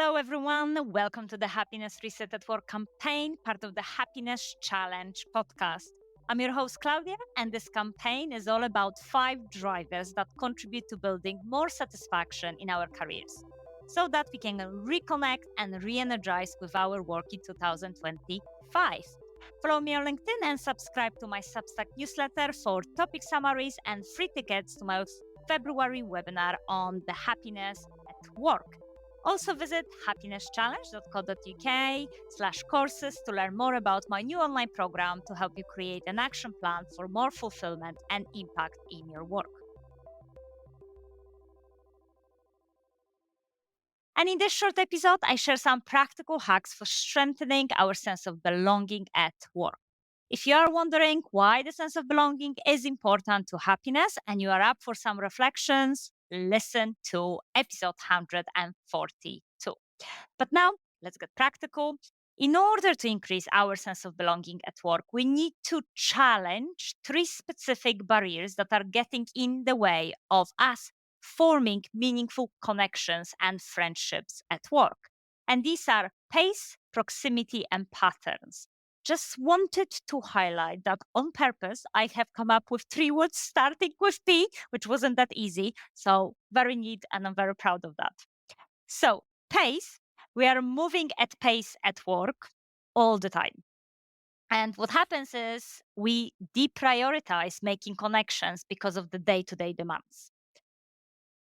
Hello, everyone. Welcome to the Happiness Reset at Work campaign, part of the Happiness Challenge podcast. I'm your host, Klaudia, and this campaign is all about 5 drivers that contribute to building more satisfaction in our careers so that we can reconnect and re energize with our work in 2025. Follow me on LinkedIn and subscribe to my Substack newsletter for topic summaries and free tickets to my February webinar on the happiness at work. Also visit happiness.challenge.co.uk/courses to learn more about my new online program to help you create an action plan for more fulfillment and impact in your work. And in this short episode, I share some practical hacks for strengthening our sense of belonging at work. If you are wondering why the sense of belonging is important to happiness and you are up for some reflections, listen to episode 142. But now, let's get practical. In order to increase our sense of belonging at work, we need to challenge 3 specific barriers that are getting in the way of us forming meaningful connections and friendships at work. And these are pace, proximity, and patterns. Just wanted to highlight that on purpose, I have come up with 3 words starting with P, which wasn't that easy. So, very neat, and I'm very proud of that. So, pace. We are moving at pace at work all the time. And what happens is we deprioritize making connections because of the day-to-day demands.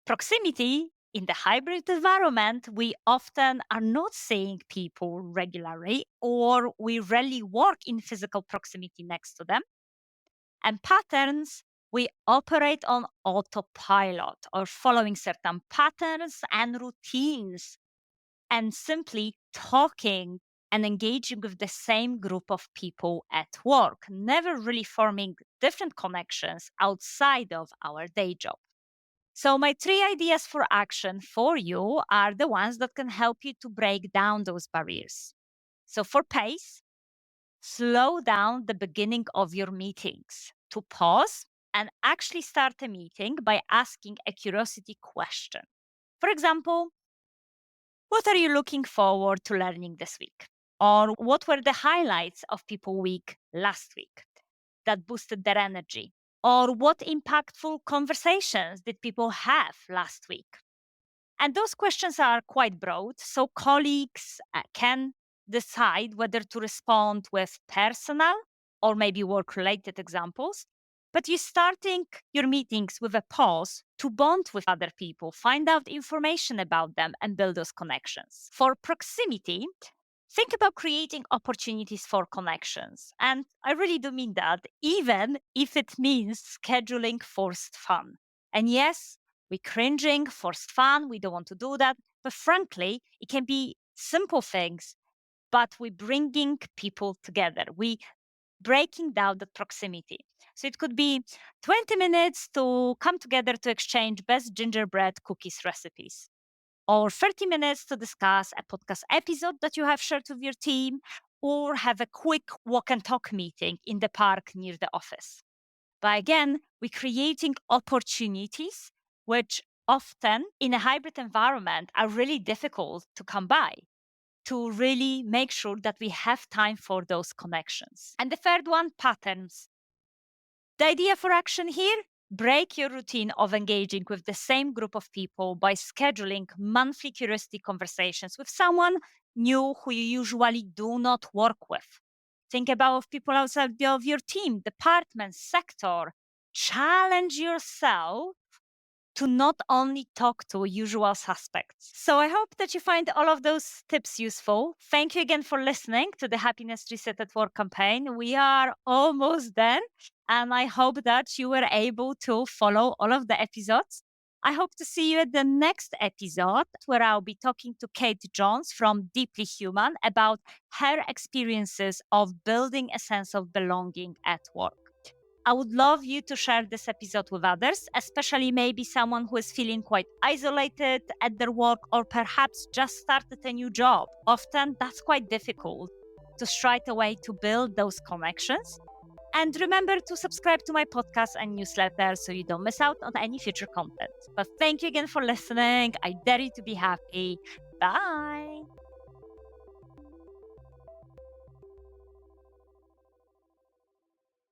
Proximity, in the hybrid environment, we often are not seeing people regularly, or we rarely work in physical proximity next to them. And patterns, we operate on autopilot or following certain patterns and routines and simply talking and engaging with the same group of people at work, never really forming different connections outside of our day job. So, my 3 ideas for action for you are the ones that can help you to break down those barriers. So, for pace, slow down the beginning of your meetings to pause and actually start a meeting by asking a curiosity question. For example, what are you looking forward to learning this week? Or what were the highlights of People Week last week that boosted their energy? Or what impactful conversations did people have last week? And those questions are quite broad, so colleagues can decide whether to respond with personal or maybe work-related examples. But you're starting your meetings with a pause to bond with other people, find out information about them, and build those connections. For proximity, think about creating opportunities for connections. And I really do mean that, even if it means scheduling forced fun. And yes, we're cringing, forced fun, we don't want to do that. But frankly, it can be simple things, but we're bringing people together. We breaking down the proximity. So it could be 20 minutes to come together to exchange best gingerbread cookies recipes, or 30 minutes to discuss a podcast episode that you have shared with your team, or have a quick walk and talk meeting in the park near the office. But again, we're creating opportunities which often in a hybrid environment are really difficult to come by, to really make sure that we have time for those connections. And the third one, patterns. The idea for action here: break your routine of engaging with the same group of people by scheduling monthly curiosity conversations with someone new who you usually do not work with. Think about people outside of your team, department, sector. Challenge yourself to not only talk to usual suspects. So I hope that you find all of those tips useful. Thank you again for listening to the Happiness Reset at Work campaign. We are almost done, and I hope that you were able to follow all of the episodes. I hope to see you at the next episode, where I'll be talking to Kate Jones from Deeply Human about her experiences of building a sense of belonging at work. I would love you to share this episode with others, especially maybe someone who is feeling quite isolated at their work, or perhaps just started a new job. Often that's quite difficult to strike a way to build those connections. And remember to subscribe to my podcast and newsletter so you don't miss out on any future content. But thank you again for listening. I dare you to be happy. Bye.